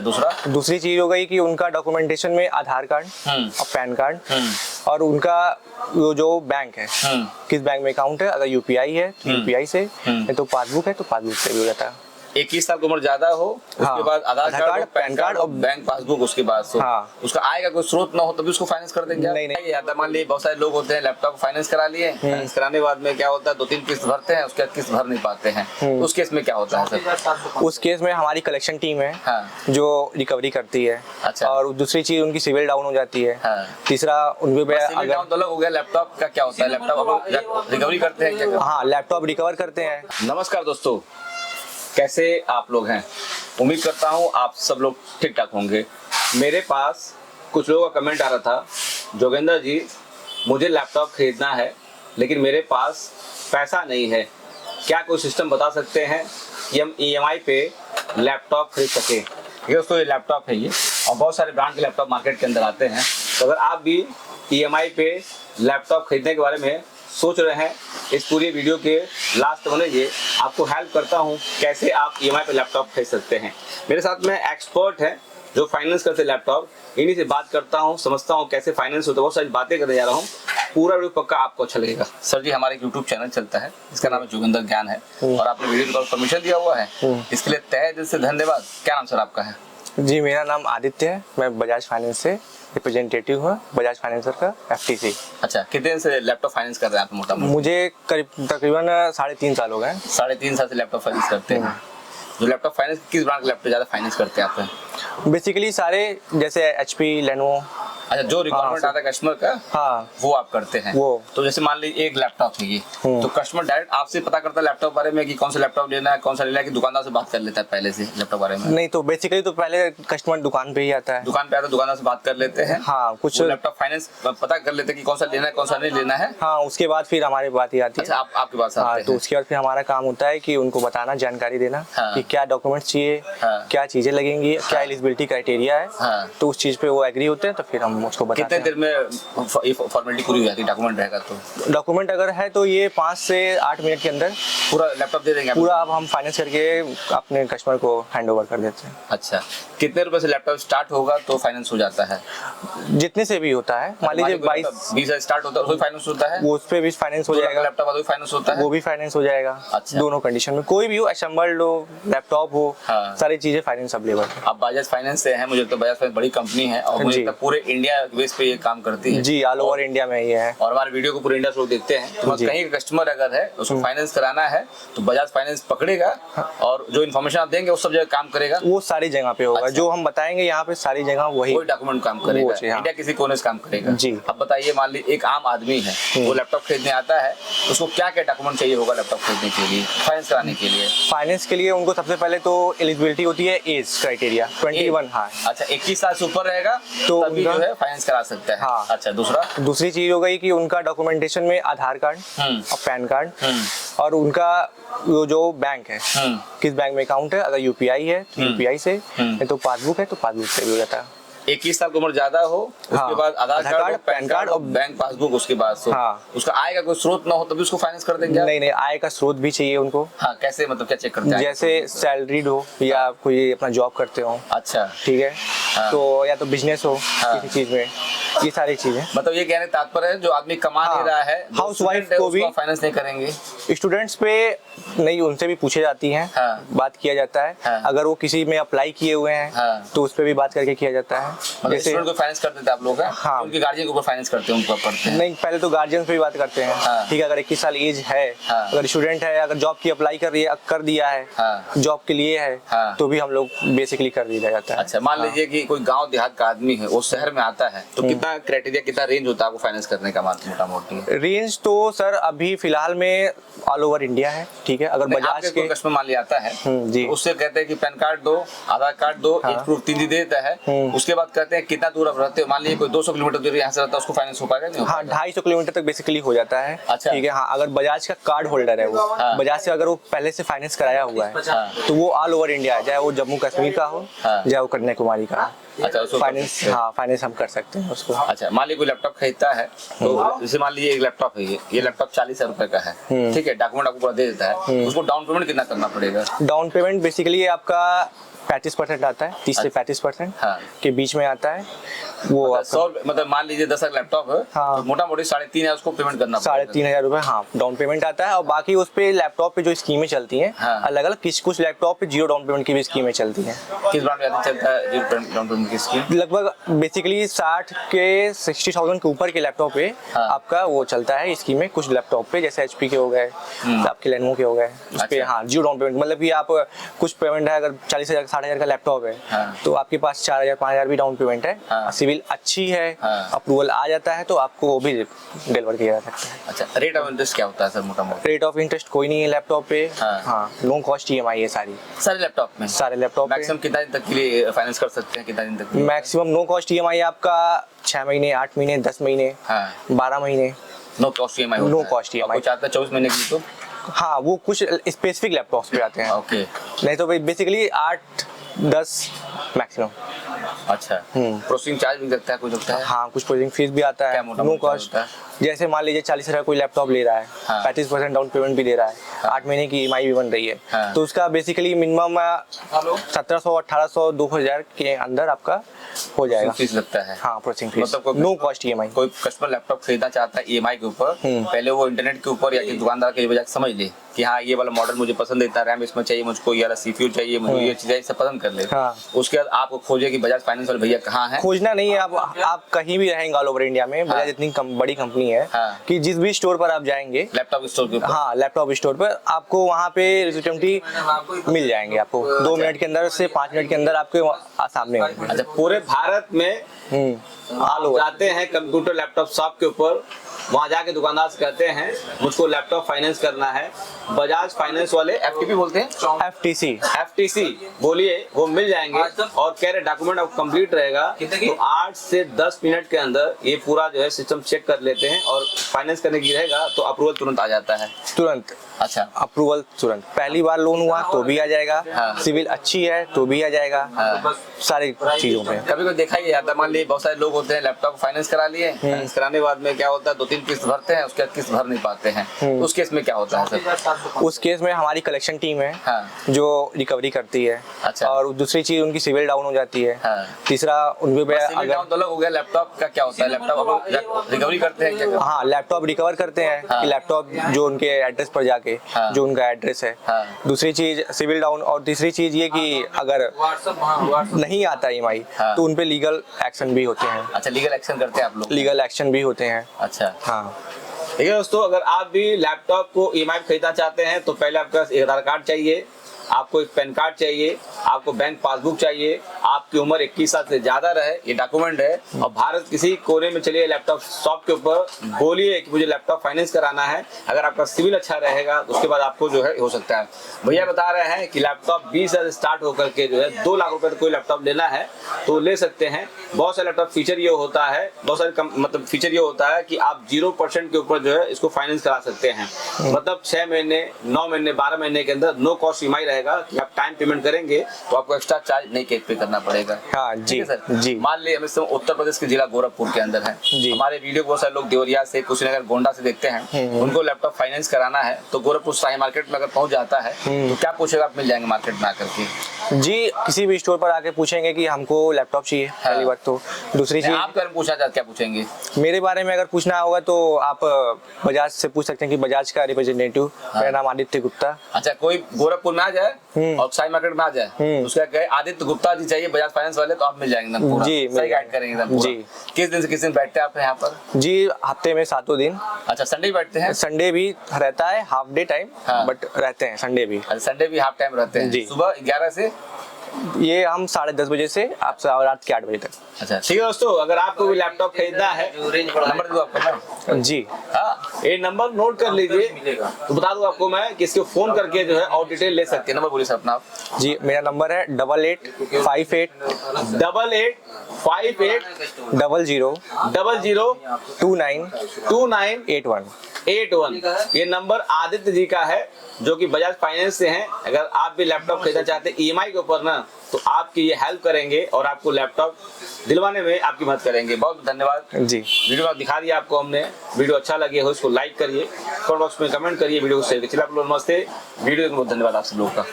दूसरी चीज हो गई कि उनका डॉक्यूमेंटेशन में आधार कार्ड और पैन कार्ड और उनका जो बैंक है किस बैंक में अकाउंट है, अगर यूपीआई है तो यूपीआई से, नहीं तो पासबुक है तो पासबुक से भी हो जाता है। 21 साल की उम्र ज्यादा हो, उसके बाद आधार कार्ड, पैन कार्ड और बैंक पासबुक उसके बाद हो, उसका आय का कोई स्रोत ना हो तभी उसको फाइनेंस कर देंगे। नहीं, मान लीजिए बहुत सारे लोग होते हैं लैपटॉप फाइनेंस करा लिए, फाइनेंस कराने के बाद में क्या होता है 2-3 किस्त भरते हैं, उसके बाद किस्त भर नहीं पाते हैं, तो उस केस में क्या होता है सर? उस केस में हमारी कलेक्शन टीम है जो रिकवरी करती है। अच्छा। और दूसरी चीज उनकी सिविल डाउन हो जाती है। तीसरा उनके अगर अलग हो गया, लैपटॉप का क्या होता है? लैपटॉप रिकवरी करते हैं क्या? हाँ, लैपटॉप रिकवर करते हैं। नमस्कार दोस्तों, कैसे आप लोग हैं? उम्मीद करता हूं आप सब लोग ठीक ठाक होंगे। मेरे पास कुछ लोगों का कमेंट आ रहा था, जोगेंद्र जी मुझे लैपटॉप खरीदना है लेकिन मेरे पास पैसा नहीं है, क्या कोई सिस्टम बता सकते हैं कि हम EMI पे लैपटॉप खरीद सके? ये दोस्तों ये लैपटॉप है ये, और बहुत सारे ब्रांड के लैपटॉप मार्केट के अंदर आते हैं। तो अगर आप भी EMI पे लैपटॉप खरीदने के बारे में सोच रहे हैं, इस पूरी वीडियो के लास्ट में ये आपको हेल्प करता हूं कैसे आप EMI पे लैपटॉप खरीद सकते हैं। मेरे साथ में एक्सपर्ट है जो फाइनेंस करते लैपटॉप, इन्हीं से बात करता हूं, समझता हूं कैसे फाइनेंस होता है, बहुत सारी बातें करने जा रहा हूं। पूरा वीडियो पक्का आपको अच्छा लगेगा। सर जी, हमारे यूट्यूब चैनल चलता है, इसका नाम है जोगिंदर ज्ञान है, और आपने वीडियो को परमिशन दिया हुआ है, इसके लिए तहे दिल से धन्यवाद। क्या नाम सर आपका है? जी, मेरा नाम आदित्य है, मैं बजाज फाइनेंस से रिप्रेजेंटेटिव हूँ, बजाज फाइनेंसर का FTC। अच्छा, कितने दिन से लैपटॉप फाइनेंस कर रहे हैं आप? मोटा मोटा मुझे तकरीबन 3.5 साल हो गए। 3.5 साल से लैपटॉप फाइनेंस करते हैं। जो लैपटॉप फाइनेंस, किस ब्रांड के लैपटॉप ज्यादा फाइनेंस करते हैं आप? बेसिकली सारे, जैसे HP, लेनोवो। अच्छा, जो रिक्वायरमेंट आता है कस्टमर का, हाँ, वो आप करते हैं। वो तो जैसे मान लीजिए एक लैपटॉप है ये, तो कस्टमर डायरेक्ट आपसे पता करता है लैपटॉप बारे में कि कौन सा लैपटॉप लेना है, कौन सा लेना है, कि दुकानदार से बात कर लेता है पहले से लैपटॉप बारे में? नहीं, तो बेसिकली तो पहले कस्टमर दुकान पे ही आता है। दुकान पे आता है, दुकानदार से बात कर लेते हैं। हाँ, कुछ लैपटॉप फाइनेंस पता कर लेते हैं कि कौन सा लेना है, कौन सा नहीं लेना है। हाँ, उसके बाद फिर हमारी बात ही आती है। अच्छा, आपके पास आते हैं। तो उसके बाद फिर हमारा काम होता है कि उनको बताना, जानकारी देना कि क्या डॉक्यूमेंट्स चाहिए, क्या चीजें लगेंगी, क्या एलिजिबिलिटी क्राइटेरिया है। तो उस चीज पे वो एग्री होते हैं, तो फिर हम उसको बताते हैं। कितने देर में फॉर्मेलिटी पूरी हो जाती है? डॉक्यूमेंट रहेगा तो? डॉक्यूमेंट अगर है तो ये 5 से 8 मिनट के अंदर पूरा लैपटॉप दे देंगे? पूरा अब हम फाइनेंस करके अपने कस्टमर को हैंड ओवर कर देते हैं। अच्छा, कितने रुपए से लैपटॉप स्टार्ट होगा तो फाइनेंस हो जाता है? जितने से भी होता है, मान लीजिए 20 से स्टार्ट होता है, वो फाइनेंस होता है। वो उस पे भी फाइनेंस हो जाएगा। लैपटॉप वाला भी फाइनेंस होता है, वो भी फाइनेंस हो जाएगा। अच्छा। दोनों कंडीशन में, कोई भी हो, असेंबल्ड हो, लैपटॉप हो, सारी चीजें फाइनेंस अवेलेबल है। अब बजाज फाइनेंस से है, मुझे तो बजाज फाइनेंस बड़ी कंपनी है और मुझे तो पूरे इंडिया बेस पे ये काम करती है। जी, ऑल ओवर इंडिया में ये है, और हमारे वीडियो को पूरे इंडिया से लोग देखते हैं। तो कहीं का कस्टमर अगर है उसको फाइनेंस कराना है तो बजाज फाइनेंस पकड़ेगा, और जो इन्फॉर्मेशन आप देंगे वो सब जगह काम करेगा। वो सारी जगह पे होगा। अच्छा। जो हम बताएंगे यहाँ पे सारी जगह वही डॉक्यूमेंट काम करेगा, इंडिया किसी कोने से काम करेगा। जी। अब बताइए, मान लीजिए एक आम आदमी है, वो लैपटॉप खरीदने आता है, उसको क्या क्या डॉक्यूमेंट चाहिए होगा लैपटॉप खरीदने के लिए, फाइनेंस कराने के लिए? फाइनेंस के लिए उनको सबसे पहले तो एलिजिबिलिटी होती है, एज क्राइटेरिया 21। हाँ, अच्छा, 21 साल से ऊपर रहेगा तो तभी जो है फाइनेंस करा सकता है। हाँ। अच्छा, दूसरी चीज हो गई कि उनका डॉक्यूमेंटेशन में आधार कार्ड और पैन कार्ड और उनका जो बैंक है किस बैंक में अकाउंट है, अगर यूपीआई है तो यूपीआई से, नहीं तो पासबुक है तो पासबुक से भी हो जाता है। 21 साल की उम्र ज्यादा हो, उसके बाद आधार कार्ड, पैन कार्ड और बैंक पासबुक उसके बाद हो, उसका आय का कोई स्रोत ना हो तभी उसको फाइनेंस कर देंगे? नहीं, आय का स्रोत भी चाहिए उनको। हाँ, कैसे, मतलब क्या चेक करते हैं? जैसे सैलरीड हो या कोई अपना जॉब करते हो। अच्छा, ठीक है। तो या तो बिजनेस हो किसी चीज में, ये सारी चीजें। मतलब ये कहने तात्पर्य है जो आदमी कमा नहीं रहा है, हाउस वाइफ को भी फाइनेंस नहीं करेंगे। स्टूडेंट्स पे नहीं, उनसे भी पूछे जाती हैं, बात किया जाता है। अगर वो किसी में अप्लाई किए हुए हैं तो उस पे भी बात करके किया जाता है। जैसे स्टूडेंट को फाइनेंस कर देते हैं आप लोग? हाँ, उनके गार्जियन के ऊपर फाइनेंस करते हैं, उनको करते हैं? नहीं, पहले तो गार्जियन पे भी बात करते हैं। ठीक है, अगर 21 साल एज है, अगर स्टूडेंट है, अगर जॉब की अप्लाई कर दिया है, जॉब के लिए है, तो भी हम लोग बेसिकली कर दिया जाता है। अच्छा, मान लीजिए कि कोई गाँव देहात का आदमी है, वो शहर में आता है, तो कितना क्राइटेरिया, कितना रेंज होता है आपको फाइनेंस करने का? मोटा मोटी रेंज तो सर अभी फिलहाल में ऑल ओवर इंडिया है। ठीक है, अगर बजाज के कस्टमर मान लिया आता है जी, तो उससे कहते हैं कि पैन कार्ड दो, आधार कार्ड दो, एज प्रूफ 3 दिन देता है, उसके बाद कहते हैं कितना दूर आप रहते हो, मान लीजिए कोई 200 किलोमीटर दूर यहाँ से रहता है, उसको फाइनेंस हो पाएगा? नहीं, हाँ, 250 किलोमीटर तक बेसिकली हो जाता है। अच्छा, ठीक है। हाँ, अगर बजाज का कार्ड होल्डर है, वो बजाज से अगर वो पहले से फाइनेंस कराया हुआ है तो वो ऑल ओवर इंडिया है, चाहे वो जम्मू कश्मीर का हो, चाहे वो कन्याकुमारी का हो। अच्छा, फाइनेंस, हाँ, फाइनेंस हम कर सकते हैं उसको। अच्छा, मान लीजिए कोई लैपटॉप खरीदता है, तो जैसे मान लीजिए एक लैपटॉप है, ये लैपटॉप 40,000 रुपए का है। ठीक है, डॉक्यूमेंट आपको पूरा दे देता है, उसको डाउन पेमेंट कितना करना पड़ेगा? डाउन पेमेंट बेसिकली आपका 35% आता है, 30 से 35% हाँ। के बीच में आता है वो। मतलब आपका 100 मतलब मान लीजिए 10 लाख लैपटॉप है, हाँ। तो मोटा मोटी 3,500 उसको पेमेंट करना पड़ेगा। 3,500 रुपये हाँ डाउन पेमेंट आता है। और बाकी उस पे लैपटॉप पे जो स्कीमें चलती हैं हाँ। अलग अलग, कुछ लैपटॉप पे 0 डाउन पेमेंट की भी स्कीमें चलती हैं। किस ब्रांड में ज़्यादा चलता है डाउन पेमेंट की स्कीम? लगभग बेसिकली 60,000 के ऊपर के लैपटॉप पे हाँ। आपका वो चलता है स्कीमें। कुछ लैपटॉप पे जैसे HP के हो गए, आपके लेनोवो के हो गए, उस पे अच्छा। हाँ 0 डाउन पेमेंट, मतलब कि आप कुछ पेमेंट है, अगर 40,000 60,000 का लैपटॉप है हाँ। तो आपके पास 4,000 5,000 भी डाउन पेमेंट है। हाँ। सिविल अच्छी है, हाँ। अप्रूवल आ जाता है तो आपको वो भी डिलीवर किया जा सकता है। अच्छा, रेट ऑफ इंटरेस्ट क्या होता है सर मोटा मोटा? रेट ऑफ इंटरेस्ट कोई नहीं है लैपटॉप पे। हाँ। हाँ नो कॉस्ट EMI है सारी, सारे लैपटॉप में? सारे लैपटॉप पे मैक्सिमम कितना दिन तक के लिए फाइनेंस कर सकते हैं, कितना दिन तक? मैक्सिमम नो कॉस्ट EMI आपका 6 महीने, 8 महीने, 10 महीने, हाँ। 12 महीने। नो कॉस्ट EMI होता No है? cost EMI। और कोई चाहता है 24 महीने के लिए तो? हाँ वो कुछ स्पेसिफिक लैपटॉप्स पे आते हैं, ओके। नहीं तो बेसिकली 8-10 मैक्सिमम। अच्छा, प्रोसेसिंग चार्ज भी लगता है, कुछ लगता है? हाँ कुछ प्रोसेसिंग फीस भी आता क्या है, मोटा नो मोटा कॉस्ट। होता है? जैसे मान लीजिए 40,000 कोई लैपटॉप ले रहा है, हाँ। 35% डाउन पेमेंट भी दे रहा है, 8 महीने की EMI भी बन रही है, हाँ। तो उसका बेसिकली मिनिमम 1700, 1800, 2000 के अंदर आपका हो जाएगा। फीस लगता है? हाँ प्रोसेसिंग फीस, मतलब कोई- नो कॉस्ट EMI। कोई कस्टमर लैपटॉप खरीदना चाहता है EMI के ऊपर, पहले वो इंटरनेट के ऊपर या किसी दुकानदार के वजह समझ ले कि हाँ ये वाला मॉडल मुझे पसंद है, रैम इसमें चाहिए मुझको, ये वाला CPU चाहिए मुझे, ये चीजें सब पसंद कर ले। हाँ। उसके बाद आपको खोजे कि बजाज फाइनेंस वाले भैया कहाँ हैं। खोजना नहीं है, आप कहीं भी रहेंगे ऑल ओवर इंडिया में, बजाज इतनी बड़ी कंपनी है हाँ। कि जिस भी स्टोर पर आप जाएंगे, लैपटॉप स्टोर के ऊपर? हाँ लैपटॉप स्टोर पर आपको वहाँ पे रिसिप्टेंटी मिल जाएंगे। आपको 2 मिनट के अंदर से 5 मिनट के अंदर आपके सामने होंगे। अच्छा, पूरे भारत में ऑल ओवर जाते हैं कंप्यूटर लैपटॉप शॉप के ऊपर, वहाँ जाके दुकानदार से कहते हैं मुझको लैपटॉप फाइनेंस करना है, बजाज फाइनेंस वाले FTP बोलते हैं, FTC बोलिए, वो मिल जाएंगे और कह रहे डॉक्यूमेंट अब कंप्लीट रहेगा तो 8 से 10 मिनट के अंदर ये पूरा जो है सिस्टम चेक कर लेते हैं और फाइनेंस करने की रहेगा तो अप्रूवल तुरंत आ जाता है। तुरंत अच्छा, अप्रूवल तुरंत, पहली बार लोन हुआ तो भी आ जाएगा, हाँ। सिविल अच्छी है तो भी आ जाएगा, हाँ। सारी चीजों में। कभी कोई देखा ही जाता है, मान लीजिए बहुत सारे लोग होते हैं लैपटॉप फाइनेंस करा लिए, फाइनेंस कराने के बाद में क्या होता है 2-3 किस्त भरते हैं, उसके बाद किस्त भर नहीं पाते हैं, उस केस में क्या होता है सर? उस केस में हमारी कलेक्शन टीम है हाँ। जो रिकवरी करती है। अच्छा। और दूसरी चीज उनकी सिविल डाउन हो जाती है। हाँ। तीसरा उनके सिविल डाउन तो अलग हो गया, लैपटॉप का क्या होता है? लैपटॉप रिकवरी करते हैं क्या? हाँ लैपटॉप रिकवर करते हैं हाँ। कि लैपटॉप जो उनके एड्रेस पर जाके, हाँ। जो उनका एड्रेस है। हाँ। दूसरी चीज सिविल डाउन, और तीसरी चीज ये कि अगर नहीं आता EMI हाँ। तो उनपे लीगल एक्शन भी होते हैं। अच्छा, लीगल एक्शन करते हैं आप लोग? लीगल एक्शन भी होते हैं। अच्छा, हाँ ठीक है दोस्तों, अगर आप भी लैपटॉप को EMI खरीदना चाहते हैं तो पहले आपका एक आधार कार्ड चाहिए, आपको एक पैन कार्ड चाहिए, आपको बैंक पासबुक चाहिए, आपकी उम्र 21 साल से ज्यादा रहे, ये डॉक्यूमेंट है, और भारत किसी कोने में चलिए लैपटॉप शॉप के ऊपर बोलिए कि मुझे लैपटॉप फाइनेंस कराना है, अगर आपका सिविल अच्छा रहेगा तो उसके बाद आपको जो है हो सकता है। भैया बता रहे हैं कि लैपटॉप 20,000 से स्टार्ट होकर के जो है 2 लाख रुपए तक कोई लैपटॉप लेना है तो ले सकते हैं। बहुत सारे लैपटॉप फीचर ये होता है, बहुत सारे मतलब फीचर ये होता है कि आप 0% के ऊपर जो है इसको फाइनेंस करा सकते हैं, मतलब 6 महीने, 9 महीने, 12 महीने के अंदर नो कॉस्ट EMI रहेगा कि आप टाइम पेमेंट करेंगे तो आपको एक्स्ट्रा चार्ज नहीं पे करना पड़ेगा। हाँ जी, ठीक है सर जी। मान लीजिए हम इस समय उत्तर प्रदेश के जिला गोरखपुर के अंदर है, जी। हमारे वीडियो को बहुत सारे लोग देवरिया से, कुशीनगर, गोंडा से देखते हैं, उनको लैपटॉप फाइनेंस कराना है तो गोरखपुर शाही मार्केट में अगर पहुंच जाता है तो क्या पूछेगा, आप मिल जाएंगे मार्केट में आकर के? जी किसी भी स्टोर पर आके पूछेंगे कि हमको लैपटॉप चाहिए, पहली बात तो। दूसरी चीज आप अगर पूछना चाहते क्या पूछेंगे? मेरे बारे में अगर पूछना होगा तो आप बजाज से पूछ सकते हैं कि बजाज का रिप्रेजेंटेटिव, मेरा नाम आदित्य गुप्ता। अच्छा, कोई गोरखपुर में आ जाए और शाही मार्केट में आ जाए, उसका कहे आदित्य गुप्ता जी चाहिए बजाज फाइनेंस वाले, तो आप मिल जाएंगे एकदम पूरा, जी, सही गाइड करेंगे एकदम पूरा। जी। किस दिन से किस दिन बैठते हैं आप यहाँ पर? जी हफ्ते में 7 दिन। अच्छा, संडे बैठते हैं? संडे भी रहता है, हाफ डे टाइम, हाँ। बट रहते हैं संडे भी। अच्छा, संडे भी हाफ टाइम रहते हैं? जी। सुबह 11 से? ये हम 10:30 बजे से आप रात के 8 बजे तक। अच्छा, ठीक है दोस्तों, अगर आपको भी लैपटॉप खरीदना है, नंबर दे दो आपका मैं। जी हाँ, ये नंबर नोट कर लीजिए, तो बता दूं आपको मैं कि इसको फोन करके जो है और डिटेल ले सकते हैं। नंबर बोलिए सर अपना आप। जी मेरा नंबर है 8858 8858 00 00 29 29 81। 81। ये नंबर आदित्य जी का है जो कि बजाज फाइनेंस से हैं। अगर आप भी लैपटॉप खरीदना चाहते हैं EMI के ऊपर ना, तो आपकी ये हेल्प करेंगे और आपको लैपटॉप दिलवाने में आपकी मदद करेंगे। बहुत धन्यवाद जी। वीडियो में दिखा दिया आपको हमने, वीडियो अच्छा लगे हो इसको लाइक करिए, कमेंट बॉक्स में कमेंट करिए, वीडियो को शेयर करिए। चलिए आप लोग नमस्ते, वीडियो में बहुत धन्यवाद आप सब लोगों का।